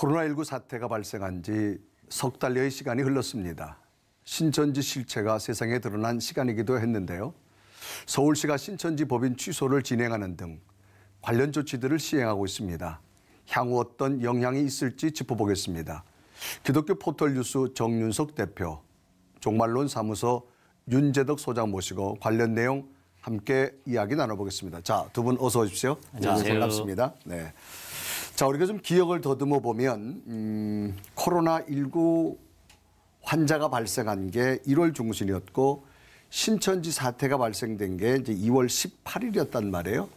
코로나19 사태가 발생한 지 석 달여의 시간이 흘렀습니다. 신천지 실체가 세상에 드러난 시간이기도 했는데요. 서울시가 신천지 법인 취소를 진행하는 등 관련 조치들을 시행하고 있습니다. 향후 어떤 영향이 있을지 짚어보겠습니다. 기독교 포털 뉴스 정윤석 대표, 종말론 사무소 윤재덕 소장 모시고 관련 내용 함께 이야기 나눠보겠습니다. 자, 두 분 어서 오십시오. 안녕하세요. 반갑습니다. 네. 자, 우리가 좀 기억을 더듬어 보면 코로나19 환자가 발생한 게 1월 중순이었고 신천지 사태가 발생된 게 이제 2월 18일이었단 말이에요.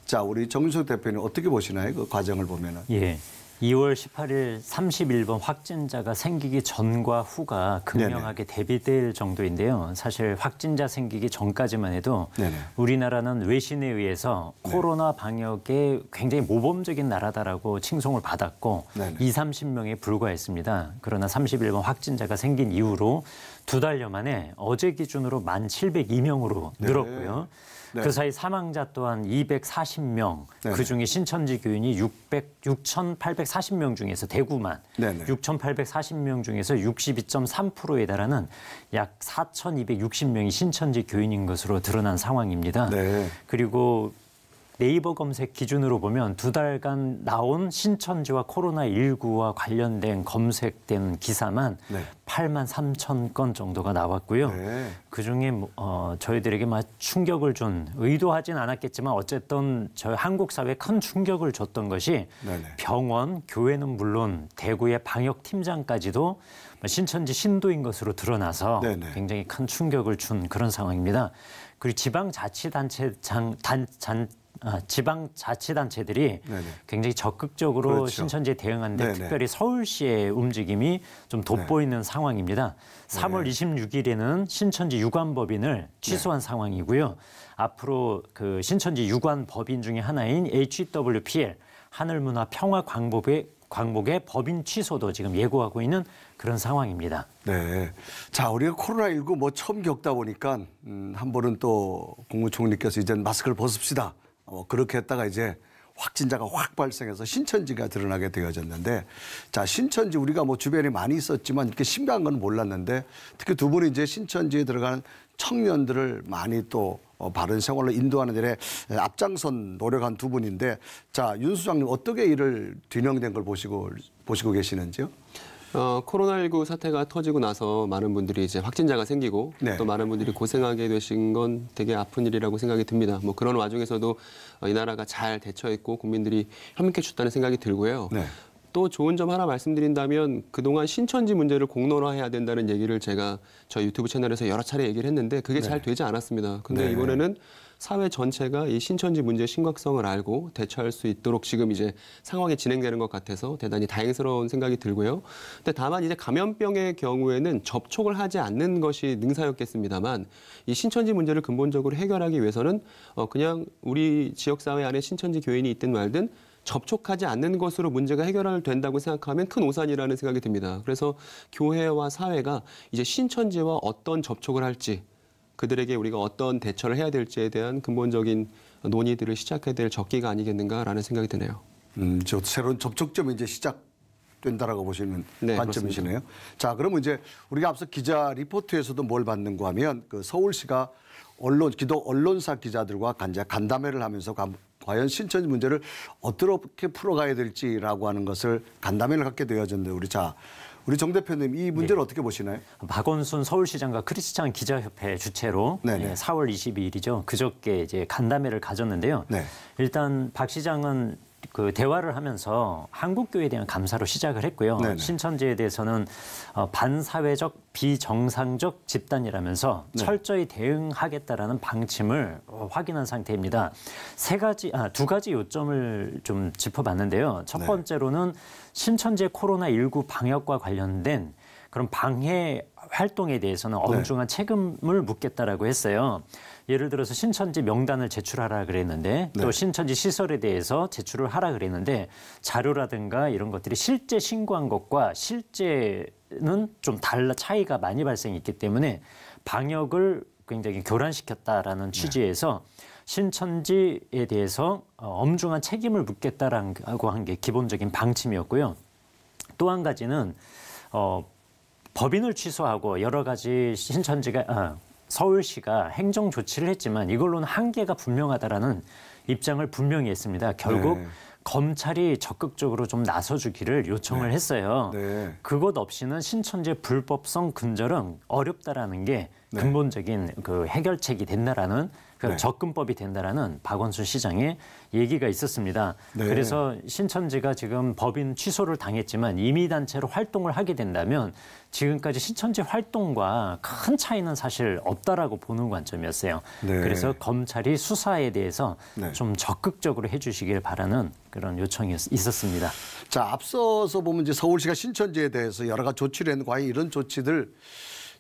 자, 우리 정윤석 대표님 어떻게 보시나요? 그 과정을 보면은. 예. 2월 18일 31번 확진자가 생기기 전과 후가 극명하게 대비될 정도인데요. 사실 확진자 생기기 전까지만 해도 네네. 우리나라는 외신에 의해서 코로나 방역에 굉장히 모범적인 나라다라고 칭송을 받았고 네네. 20-30명에 불과했습니다. 그러나 31번 확진자가 생긴 이후로 두 달여 만에 어제 기준으로 1,702명으로 늘었고요. 네. 그 사이 사망자 또한 240명, 네네. 그중에 신천지 교인이 6,840명 중에서 대구만 네네. 6,840명 중에서 62.3%에 달하는 약 4,260명이 신천지 교인인 것으로 드러난 상황입니다. 네. 그리고 네이버 검색 기준으로 보면 두 달간 나온 신천지와 코로나19와 관련된 검색된 기사만 네. 8만 3천 건 정도가 나왔고요. 네. 그중에 저희들에게 충격을 준, 의도하진 않았겠지만 어쨌든 저희 한국 사회에 큰 충격을 줬던 것이 네네. 병원, 교회는 물론 대구의 방역팀장까지도 신천지 신도인 것으로 드러나서 네네. 굉장히 큰 충격을 준 그런 상황입니다. 그리고 지방자치단체들이 네네. 굉장히 적극적으로 그렇죠. 신천지에 대응하는데 네네. 특별히 서울시의 움직임이 좀 돋보이는 상황입니다. 3월 26일에는 신천지 유관법인을 취소한 상황이고요. 앞으로 그 신천지 유관법인 중에 하나인 HWPL 하늘문화평화광복의 법인 취소도 지금 예고하고 있는 그런 상황입니다. 네. 자, 우리가 코로나19 뭐 처음 겪다 보니까 한 번은 또 국무총리께서 이제 마스크를 벗읍시다. 그렇게 했다가 이제 확진자가 확 발생해서 신천지가 드러나게 되어졌는데, 자, 신천지 우리가 뭐 주변에 많이 있었지만 이렇게 심각한 건 몰랐는데, 특히 두 분이 이제 신천지에 들어가는 청년들을 많이 또 바른 생활로 인도하는 일에 앞장선 노력한 두 분인데, 자, 윤 수장님 어떻게 이를 균형된 걸 보시고 계시는지요? 코로나19 사태가 터지고 나서 많은 분들이 이제 확진자가 생기고 네. 또 많은 분들이 고생하게 되신 건 되게 아픈 일이라고 생각이 듭니다. 뭐 그런 와중에서도 이 나라가 잘 대처했고 국민들이 협력해줬다는 생각이 들고요. 네. 또 좋은 점 하나 말씀드린다면 그동안 신천지 문제를 공론화해야 된다는 얘기를 제가 저희 유튜브 채널에서 여러 차례 얘기를 했는데 그게 잘 되지 않았습니다. 근데 네. 이번에는 사회 전체가 이 신천지 문제의 심각성을 알고 대처할 수 있도록 지금 이제 상황이 진행되는 것 같아서 대단히 다행스러운 생각이 들고요. 근데 다만 이제 감염병의 경우에는 접촉을 하지 않는 것이 능사였겠습니다만 이 신천지 문제를 근본적으로 해결하기 위해서는 그냥 우리 지역사회 안에 신천지 교인이 있든 말든 접촉하지 않는 것으로 문제가 해결된다고 생각하면 큰 오산이라는 생각이 듭니다. 그래서 교회와 사회가 이제 신천지와 어떤 접촉을 할지 그들에게 우리가 어떤 대처를 해야 될지에 대한 근본적인 논의들을 시작해야 될 적기가 아니겠는가라는 생각이 드네요. 저 새로운 접촉점이 이제 시작된다라고 보시는 네, 관점이시네요. 자, 그러면 이제 우리가 앞서 기자 리포트에서도 뭘 받는가 하면 그 서울시가 기독 언론사 기자들과 간담회를 하면서 과연 신천지 문제를 어떻게 풀어가야 될지라고 하는 것을 간담회를 갖게 되어졌는데 우리 정 대표님 이 문제를 어떻게 보시나요? 박원순 서울시장과 크리스찬 기자협회 주최로 4월 22일이죠. 그저께 이제 간담회를 가졌는데요. 네. 일단 박 시장은 그 대화를 하면서 한국교회에 대한 감사로 시작을 했고요. 네네. 신천지에 대해서는 반사회적 비정상적 집단이라면서 철저히 대응하겠다라는 방침을 확인한 상태입니다. 두 가지 요점을 좀 짚어봤는데요. 첫 번째로는 신천지의 코로나19 방역과 관련된 그런 방해 활동에 대해서는 엄중한 책임을 묻겠다라고 했어요. 예를 들어서 신천지 명단을 제출하라 그랬는데 또 신천지 시설에 대해서 제출을 하라 그랬는데 자료라든가 이런 것들이 실제 신고한 것과 실제는 좀 차이가 많이 발생했기 때문에 방역을 굉장히 교란시켰다라는 취지에서 신천지에 대해서 엄중한 책임을 묻겠다라고 한 게 기본적인 방침이었고요. 또 한 가지는 법인을 취소하고 여러 가지 서울시가 행정 조치를 했지만 이걸로는 한계가 분명하다라는 입장을 분명히 했습니다. 결국 네. 검찰이 적극적으로 좀 나서주기를 요청을 했어요. 네. 그것 없이는 신천지 불법성 근절은 어렵다라는 게 네. 근본적인 그 해결책이 된다라는 그 네. 접근법이 된다라는 박원순 시장의 얘기가 있었습니다. 네. 그래서 신천지가 지금 법인 취소를 당했지만 임의단체로 활동을 하게 된다면 지금까지 신천지 활동과 큰 차이는 사실 없다라고 보는 관점이었어요. 네. 그래서 검찰이 수사에 대해서 네. 좀 적극적으로 해주시길 바라는 그런 요청이 있었습니다. 자, 앞서서 보면 이제 서울시가 신천지에 대해서 여러 가지 조치를 했는데 과연 이런 조치들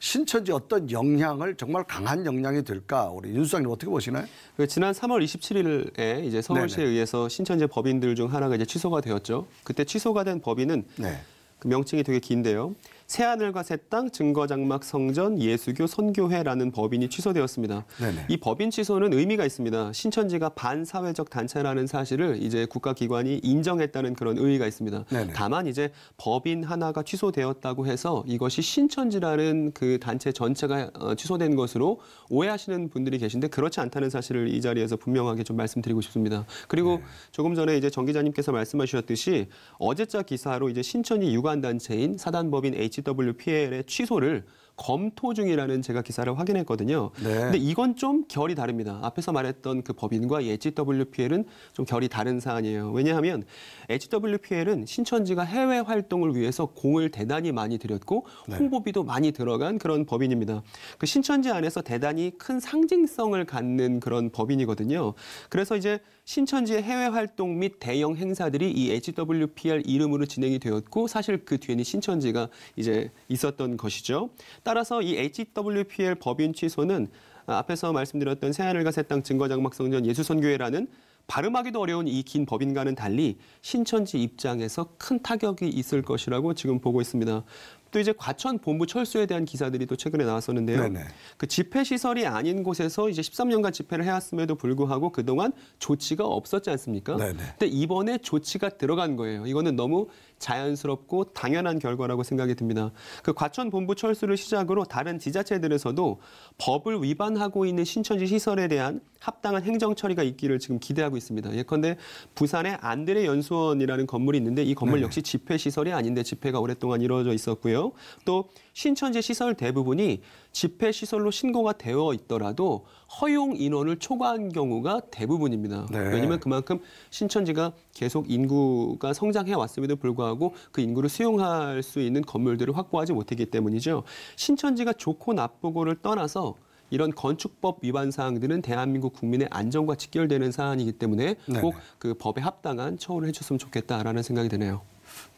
신천지 어떤 영향을 정말 강한 영향이 될까? 우리 윤 수장님 어떻게 보시나요? 지난 3월 27일에 이제 서울시에 네네. 의해서 신천지 법인들 중 하나가 이제 취소가 되었죠. 그때 취소가 된 법인은 네. 그 명칭이 되게 긴데요. 새하늘과 새 땅 증거장막 성전 예수교 선교회라는 법인이 취소되었습니다. 네네. 이 법인 취소는 의미가 있습니다. 신천지가 반사회적 단체라는 사실을 이제 국가기관이 인정했다는 그런 의의가 있습니다. 네네. 다만 이제 법인 하나가 취소되었다고 해서 이것이 신천지라는 그 단체 전체가 취소된 것으로 오해하시는 분들이 계신데 그렇지 않다는 사실을 이 자리에서 분명하게 좀 말씀드리고 싶습니다. 그리고 조금 전에 이제 정 기자님께서 말씀하셨듯이 어제자 기사로 이제 신천지 유관단체인 사단법인 HWPL의 취소를 검토 중이라는 제가 기사를 확인했거든요. 네. 근데 이건 좀 결이 다릅니다. 앞에서 말했던 그 법인과 HWPL은 좀 결이 다른 사안이에요. 왜냐하면 HWPL은 신천지가 해외 활동을 위해서 공을 대단히 많이 들였고 홍보비도 많이 들어간 그런 법인입니다. 그 신천지 안에서 대단히 큰 상징성을 갖는 그런 법인이거든요. 그래서 이제 신천지의 해외 활동 및 대형 행사들이 이 HWPL 이름으로 진행이 되었고 사실 그 뒤에는 신천지가 이제 있었던 것이죠. 따라서 이 HWPL 법인 취소는 앞에서 말씀드렸던 새하늘과 새 땅 증거장막성전 예수선교회라는 발음하기도 어려운 이 긴 법인과는 달리 신천지 입장에서 큰 타격이 있을 것이라고 지금 보고 있습니다. 또 이제 과천 본부 철수에 대한 기사들이 또 최근에 나왔었는데요. 네네. 그 집회 시설이 아닌 곳에서 이제 13년간 집회를 해왔음에도 불구하고 그동안 조치가 없었지 않습니까? 네네. 근데 이번에 조치가 들어간 거예요. 이거는 너무 자연스럽고 당연한 결과라고 생각이 듭니다. 그 과천 본부 철수를 시작으로 다른 지자체들에서도 법을 위반하고 있는 신천지 시설에 대한 합당한 행정 처리가 있기를 지금 기대하고 있습니다. 예컨대 부산의 안드레 연수원이라는 건물이 있는데 이 건물 역시 집회 시설이 아닌데 집회가 오랫동안 이루어져 있었고요. 또 신천지 시설 대부분이 집회 시설로 신고가 되어 있더라도 허용 인원을 초과한 경우가 대부분입니다. 네. 왜냐하면 그만큼 신천지가 계속 인구가 성장해 왔음에도 불구하고 그 인구를 수용할 수 있는 건물들을 확보하지 못했기 때문이죠. 신천지가 좋고 나쁘고를 떠나서 이런 건축법 위반 사항들은 대한민국 국민의 안전과 직결되는 사안이기 때문에 꼭 그 법에 합당한 처우를 해줬으면 좋겠다라는 생각이 드네요.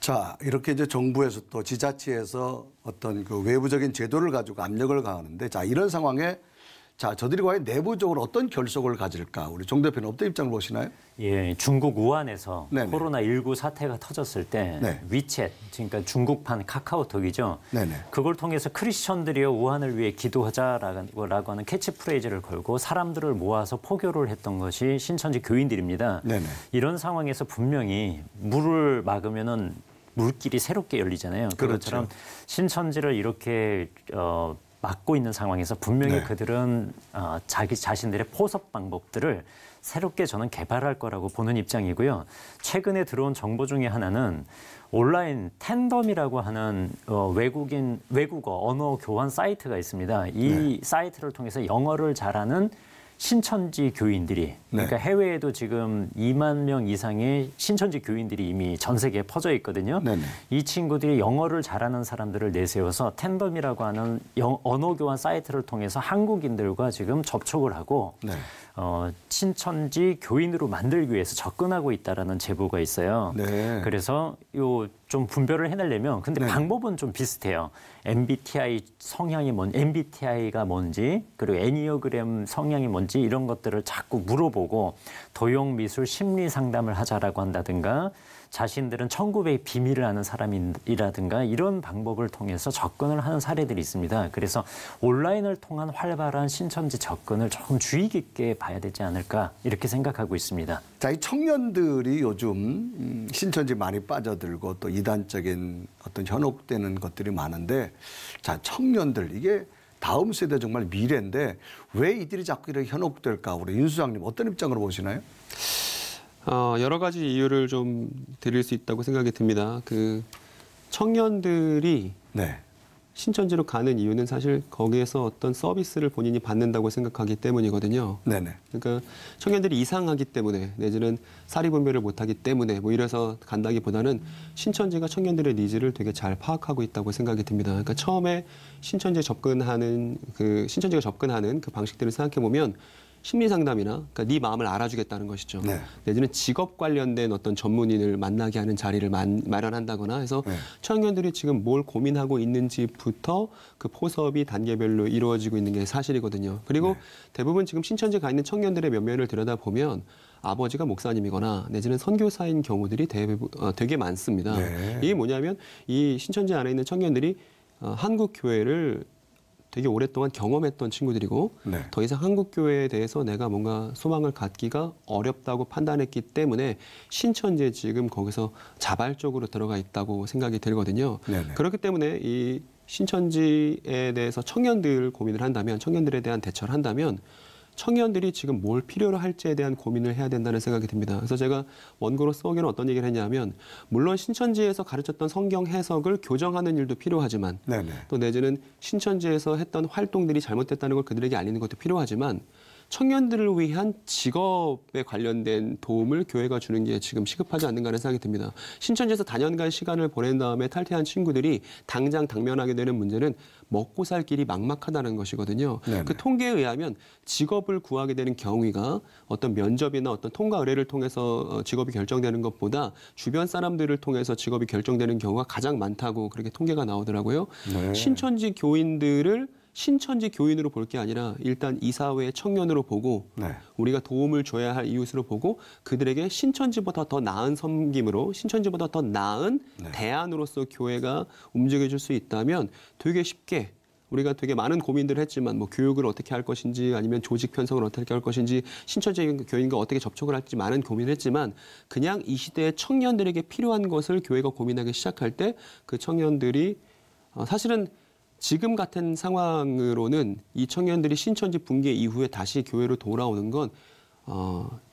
자, 이렇게 이제 정부에서 또 지자체에서 어떤 그 외부적인 제도를 가지고 압력을 가하는데 자, 이런 상황에 자, 저들이 과연 내부적으로 어떤 결속을 가질까? 우리 정 대표는 어떤 입장을 보시나요? 예, 중국 우한에서 네네. 코로나19 사태가 터졌을 때 네. 위챗, 그러니까 중국판 카카오톡이죠. 네네. 그걸 통해서 크리스천들이여 우한을 위해 기도하자라고 하는 캐치프레이즈를 걸고 사람들을 모아서 포교를 했던 것이 신천지 교인들입니다. 네네. 이런 상황에서 분명히 물을 막으면은 물길이 새롭게 열리잖아요. 그렇죠. 그것처럼 신천지를 이렇게 막고 있는 상황에서 분명히 네. 그들은 자기 자신들의 포섭 방법들을 새롭게 저는 개발할 거라고 보는 입장이고요. 최근에 들어온 정보 중에 하나는 온라인 텐덤이라고 하는 외국어 언어 교환 사이트가 있습니다. 이 사이트를 통해서 영어를 잘하는 신천지 교인들이 그러니까 해외에도 지금 2만 명 이상의 신천지 교인들이 이미 전 세계에 퍼져 있거든요. 네네. 이 친구들이 영어를 잘하는 사람들을 내세워서 텐덤이라고 하는 언어 교환 사이트를 통해서 한국인들과 지금 접촉을 하고 네. 신천지 교인으로 만들기 위해서 접근하고 있다라는 제보가 있어요. 네. 그래서 요 좀 분별을 해내려면 근데 방법은 좀 비슷해요. MBTI 성향이 MBTI가 뭔지 그리고 애니어그램 성향이 뭔지 이런 것들을 자꾸 물어보고 도형 미술 심리 상담을 하자라고 한다든가 자신들은 천국의 비밀을 아는 사람이라든가 이런 방법을 통해서 접근을 하는 사례들이 있습니다. 그래서 온라인을 통한 활발한 신천지 접근을 조금 주의 깊게 봐야 되지 않을까 이렇게 생각하고 있습니다. 자, 이 청년들이 요즘 신천지 많이 빠져들고 또 이단적인 어떤 현혹되는 것들이 많은데, 자, 청년들 이게 다음 세대 정말 미래인데 왜 이들이 자꾸 이렇게 현혹될까? 우리 윤 수장님 어떤 입장으로 보시나요? 여러 가지 이유를 좀 드릴 수 있다고 생각이 듭니다. 그 청년들이 네. 신천지로 가는 이유는 사실 거기에서 어떤 서비스를 본인이 받는다고 생각하기 때문이거든요. 네네. 그러니까 청년들이 이상하기 때문에 내지는 사리분별을 못하기 때문에 뭐 이래서 간다기보다는 신천지가 청년들의 니즈를 되게 잘 파악하고 있다고 생각이 듭니다. 그러니까 처음에 신천지가 접근하는 그 방식들을 생각해 보면 심리 상담이나 그러니까 네 마음을 알아주겠다는 것이죠. 네. 내지는 직업 관련된 어떤 전문인을 만나게 하는 자리를 마련한다거나 해서 네. 청년들이 지금 뭘 고민하고 있는지부터 그 포섭이 단계별로 이루어지고 있는 게 사실이거든요. 그리고 네. 대부분 지금 신천지에 가 있는 청년들의 면면을 들여다보면 아버지가 목사님이거나 내지는 선교사인 경우들이 되게 많습니다. 네. 이게 뭐냐면 이 신천지 안에 있는 청년들이 한국 교회를 되게 오랫동안 경험했던 친구들이고 네. 더 이상 한국 교회에 대해서 내가 뭔가 소망을 갖기가 어렵다고 판단했기 때문에 신천지에 지금 거기서 자발적으로 들어가 있다고 생각이 들거든요. 네네. 그렇기 때문에 이 신천지에 대해서 청년들 고민을 한다면, 청년들에 대한 대처를 한다면 청년들이 지금 뭘 필요로 할지에 대한 고민을 해야 된다는 생각이 듭니다. 그래서 제가 원고로 써오기는 어떤 얘기를 했냐면, 물론 신천지에서 가르쳤던 성경 해석을 교정하는 일도 필요하지만 네네. 또 내지는 신천지에서 했던 활동들이 잘못됐다는 걸 그들에게 알리는 것도 필요하지만 청년들을 위한 직업에 관련된 도움을 교회가 주는 게 지금 시급하지 않는가 하는 생각이 듭니다. 신천지에서 다년간 시간을 보낸 다음에 탈퇴한 친구들이 당장 당면하게 되는 문제는 먹고 살 길이 막막하다는 것이거든요. 네네. 그 통계에 의하면 직업을 구하게 되는 경위가 어떤 면접이나 어떤 통과 의뢰를 통해서 직업이 결정되는 것보다 주변 사람들을 통해서 직업이 결정되는 경우가 가장 많다고 그렇게 통계가 나오더라고요. 네. 신천지 교인들을 신천지 교인으로 볼 게 아니라 일단 이사회의 청년으로 보고 네. 우리가 도움을 줘야 할 이웃으로 보고 그들에게 신천지보다 더 나은 섬김으로 신천지보다 더 나은 대안으로서 교회가 움직여줄 수 있다면 되게 쉽게 우리가 되게 많은 고민들을 했지만 뭐 교육을 어떻게 할 것인지 아니면 조직 편성을 어떻게 할 것인지 신천지 교인과 어떻게 접촉을 할지 많은 고민을 했지만 그냥 이 시대의 청년들에게 필요한 것을 교회가 고민하기 시작할 때 그 청년들이 사실은 지금 같은 상황으로는 이 청년들이 신천지 붕괴 이후에 다시 교회로 돌아오는 건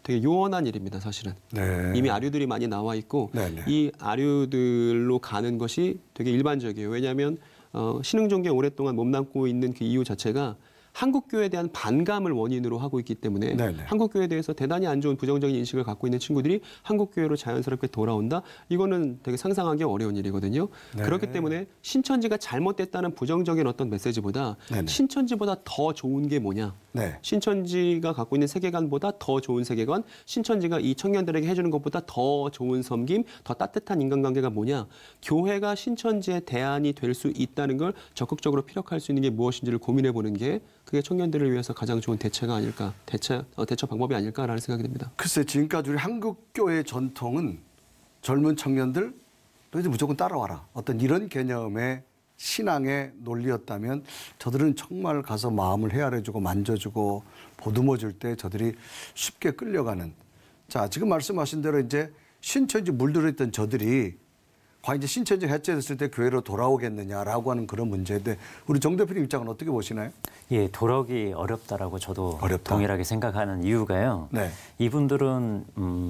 되게 요원한 일입니다, 사실은. 네. 이미 아류들이 많이 나와 있고 네네. 이 아류들로 가는 것이 되게 일반적이에요. 왜냐하면 신흥종교에 오랫동안 몸담고 있는 그 이유 자체가 한국교회에 대한 반감을 원인으로 하고 있기 때문에 네네. 한국교회에 대해서 대단히 안 좋은 부정적인 인식을 갖고 있는 친구들이 한국교회로 자연스럽게 돌아온다? 이거는 되게 상상하기 어려운 일이거든요. 네. 그렇기 때문에 신천지가 잘못됐다는 부정적인 어떤 메시지보다 네네. 신천지보다 더 좋은 게 뭐냐? 네. 신천지가 갖고 있는 세계관보다 더 좋은 세계관, 신천지가 이 청년들에게 해주는 것보다 더 좋은 섬김, 더 따뜻한 인간관계가 뭐냐? 교회가 신천지의 대안이 될 수 있다는 걸 적극적으로 피력할 수 있는 게 무엇인지를 고민해보는 게 그게 청년들을 위해서 가장 좋은 대처가 아닐까, 대처 방법이 아닐까라는 생각이 듭니다. 글쎄 지금까지 우리 한국교회 전통은 젊은 청년들 너희들 무조건 따라와라. 어떤 이런 개념의 신앙의 논리였다면 저들은 정말 가서 마음을 헤아려주고 만져주고 보듬어줄 때 저들이 쉽게 끌려가는. 자, 지금 말씀하신 대로 이제 신천지 물들어있던 저들이 과연 이제 신천지가 해체됐을 때 교회로 돌아오겠느냐라고 하는 그런 문제인데 우리 정 대표님 입장은 어떻게 보시나요? 예, 돌아오기 어렵다라고 저도 어렵다. 동일하게 생각하는 이유가요. 네. 이분들은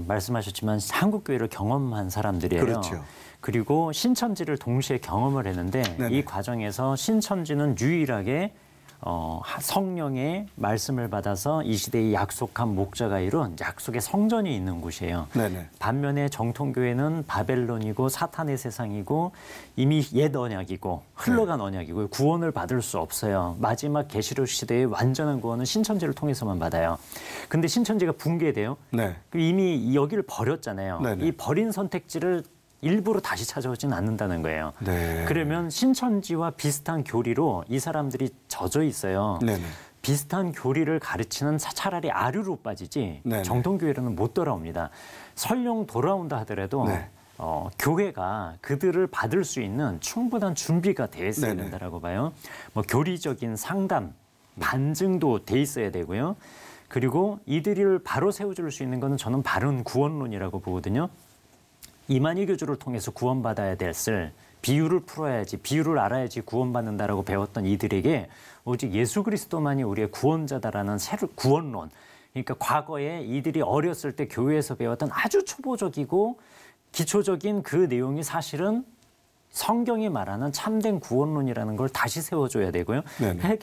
말씀하셨지만 한국교회를 경험한 사람들이에요. 그렇죠. 그리고 신천지를 동시에 경험을 했는데 네네. 이 과정에서 신천지는 유일하게 성령의 말씀을 받아서 이 시대에 약속한 목자가 이룬 약속의 성전이 있는 곳이에요. 네네. 반면에 정통교회는 바벨론이고 사탄의 세상이고 이미 옛 언약이고 흘러간 언약이고 구원을 받을 수 없어요. 마지막 계시록 시대의 완전한 구원은 신천지를 통해서만 받아요. 근데 신천지가 붕괴돼요. 네. 이미 여기를 버렸잖아요. 네네. 이 버린 선택지를 일부러 다시 찾아오지는 않는다는 거예요. 네. 그러면 신천지와 비슷한 교리로 이 사람들이 젖어 있어요. 네네. 비슷한 교리를 가르치는 차라리 아류로 빠지지 네네. 정통교회로는 못 돌아옵니다. 설령 돌아온다 하더라도 네. 교회가 그들을 받을 수 있는 충분한 준비가 돼 있어야 네네. 된다라고 봐요. 뭐 교리적인 상담, 반증도 돼 있어야 되고요. 그리고 이들을 바로 세워줄 수 있는 거는 저는 바른 구원론이라고 보거든요. 이만희 교주를 통해서 구원받아야 됐을 비유를 풀어야지, 비유를 알아야지 구원받는다라고 배웠던 이들에게 오직 예수 그리스도만이 우리의 구원자다라는 구원론. 그러니까 과거에 이들이 어렸을 때 교회에서 배웠던 아주 초보적이고 기초적인 그 내용이 사실은 성경이 말하는 참된 구원론이라는 걸 다시 세워줘야 되고요.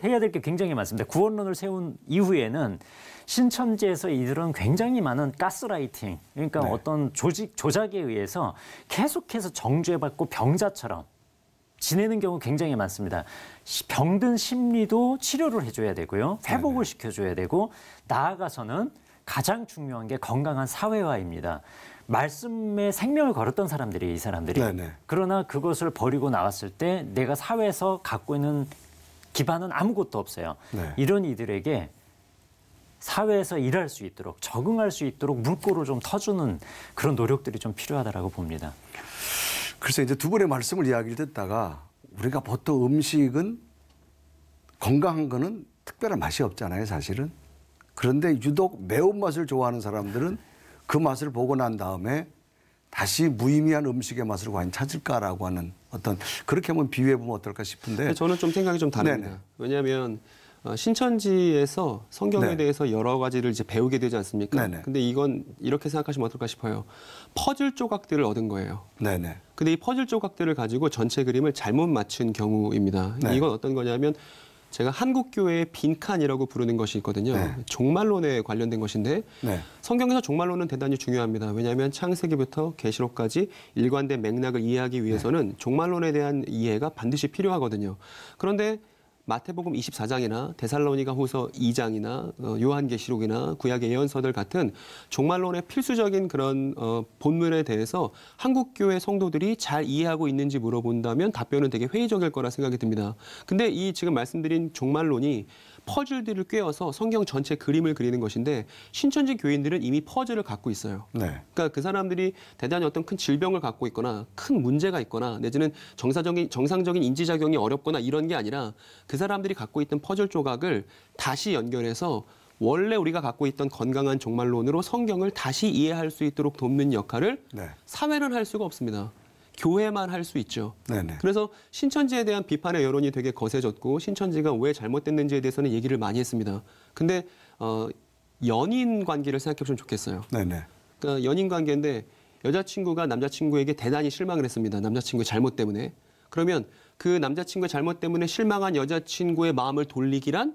해야 될 게 굉장히 많습니다. 구원론을 세운 이후에는 신천지에서 이들은 굉장히 많은 가스라이팅, 그러니까 네. 어떤 조작에 의해서 계속해서 정죄받고 병자처럼 지내는 경우 굉장히 많습니다. 병든 심리도 치료를 해줘야 되고요. 회복을 시켜줘야 되고 나아가서는 가장 중요한 게 건강한 사회화입니다. 말씀에 생명을 걸었던 사람들이 이 사람들이. 네네. 그러나 그것을 버리고 나왔을 때 내가 사회에서 갖고 있는 기반은 아무것도 없어요. 네. 이런 이들에게 사회에서 일할 수 있도록 적응할 수 있도록 물꼬를 좀 터주는 그런 노력들이 좀 필요하다라고 봅니다. 글쎄 이제 두 분의 말씀을 이야기를 듣다가 우리가 보통 음식은 건강한 거는 특별한 맛이 없잖아요, 사실은. 그런데 유독 매운맛을 좋아하는 사람들은 그 맛을 보고 난 다음에 다시 무의미한 음식의 맛을 과연 찾을까라고 하는 어떤 그렇게 한번 비유해 보면 어떨까 싶은데 저는 좀 생각이 좀 다릅니다. 네네. 왜냐하면 신천지에서 성경에 네. 대해서 여러 가지를 이제 배우게 되지 않습니까? 네네. 근데 이건 이렇게 생각하시면 어떨까 싶어요. 퍼즐 조각들을 얻은 거예요. 네네. 근데 이 퍼즐 조각들을 가지고 전체 그림을 잘못 맞춘 경우입니다. 네. 이건 어떤 거냐면 제가 한국교회의 빈칸이라고 부르는 것이 있거든요. 네. 종말론에 관련된 것인데 네. 성경에서 종말론은 대단히 중요합니다. 왜냐하면 창세기부터 계시록까지 일관된 맥락을 이해하기 위해서는 종말론에 대한 이해가 반드시 필요하거든요. 그런데 마태복음 24장이나 데살로니가 후서 2장이나 요한계시록이나 구약의 예언서들 같은 종말론의 필수적인 그런 본문에 대해서 한국교회 성도들이 잘 이해하고 있는지 물어본다면 답변은 되게 회의적일 거라 생각이 듭니다. 근데 이 지금 말씀드린 종말론이 퍼즐들을 꿰어서 성경 전체 그림을 그리는 것인데 신천지 교인들은 이미 퍼즐을 갖고 있어요. 네. 그러니까 그 사람들이 대단히 어떤 큰 질병을 갖고 있거나 큰 문제가 있거나 내지는 정상적인 인지작용이 어렵거나 이런 게 아니라 그 사람들이 갖고 있던 퍼즐 조각을 다시 연결해서 원래 우리가 갖고 있던 건강한 종말론으로 성경을 다시 이해할 수 있도록 돕는 역할을 네. 사회는 할 수가 없습니다. 교회만 할 수 있죠. 네네. 그래서 신천지에 대한 비판의 여론이 되게 거세졌고 신천지가 왜 잘못됐는지에 대해서는 얘기를 많이 했습니다. 근데 연인 관계를 생각해 보시면 좋겠어요. 네네. 그러니까 연인 관계인데 여자친구가 남자친구에게 대단히 실망을 했습니다. 남자친구의 잘못 때문에. 그러면 그 남자친구의 잘못 때문에 실망한 여자친구의 마음을 돌리기란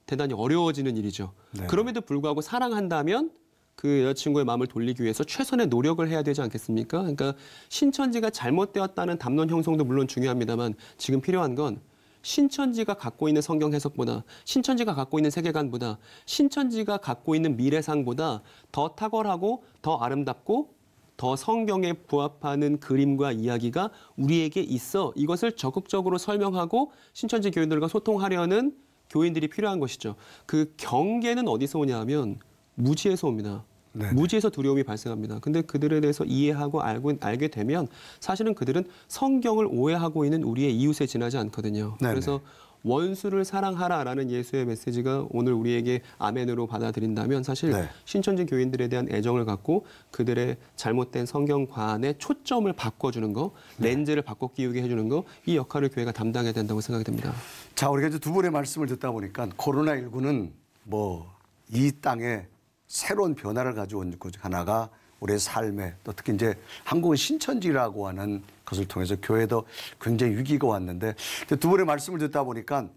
대단히 어려워지는 일이죠. 네. 그럼에도 불구하고 사랑한다면 그 여자친구의 마음을 돌리기 위해서 최선의 노력을 해야 되지 않겠습니까? 그러니까 신천지가 잘못되었다는 담론 형성도 물론 중요합니다만 지금 필요한 건 신천지가 갖고 있는 성경 해석보다 신천지가 갖고 있는 세계관보다 신천지가 갖고 있는 미래상보다 더 탁월하고 더 아름답고 더 성경에 부합하는 그림과 이야기가 우리에게 있어 이것을 적극적으로 설명하고 신천지 교인들과 소통하려는 교인들이 필요한 것이죠. 그 경계는 어디서 오냐 하면 무지에서 옵니다. 네네. 무지에서 두려움이 발생합니다. 근데 그들에 대해서 이해하고 알게 되면 사실은 그들은 성경을 오해하고 있는 우리의 이웃에 지나지 않거든요. 네네. 그래서 원수를 사랑하라라는 예수의 메시지가 오늘 우리에게 아멘으로 받아들인다면 사실 네. 신천지 교인들에 대한 애정을 갖고 그들의 잘못된 성경관의 초점을 바꿔주는 거, 렌즈를 바꿔 끼우게 해주는 거, 이 역할을 교회가 담당해야 된다고 생각이 됩니다. 자, 우리가 이제 두 분의 말씀을 듣다 보니까 코로나19는 뭐 이 땅에 새로운 변화를 가져온 것 하나가 우리의 삶에 또 특히 이제 한국은 신천지라고 하는 것을 통해서 교회도 굉장히 위기가 왔는데 두 분의 말씀을 듣다 보니까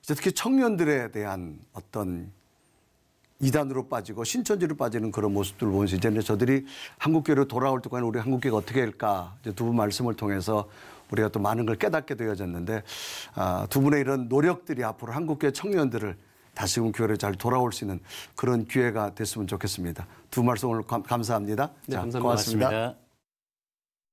이제 특히 청년들에 대한 어떤 이단으로 빠지고 신천지로 빠지는 그런 모습들을 보면서 이제 저들이 한국교회로 돌아올 때까지 우리 한국교회가 어떻게 할까 이제 두 분 말씀을 통해서 우리가 또 많은 걸 깨닫게 되어졌는데 두 분의 이런 노력들이 앞으로 한국교회 청년들을 다시금 교회로 잘 돌아올 수 있는 그런 기회가 됐으면 좋겠습니다. 두 말씀 오늘 감사합니다. 네, 자, 감사합니다. 고맙습니다. 고맙습니다.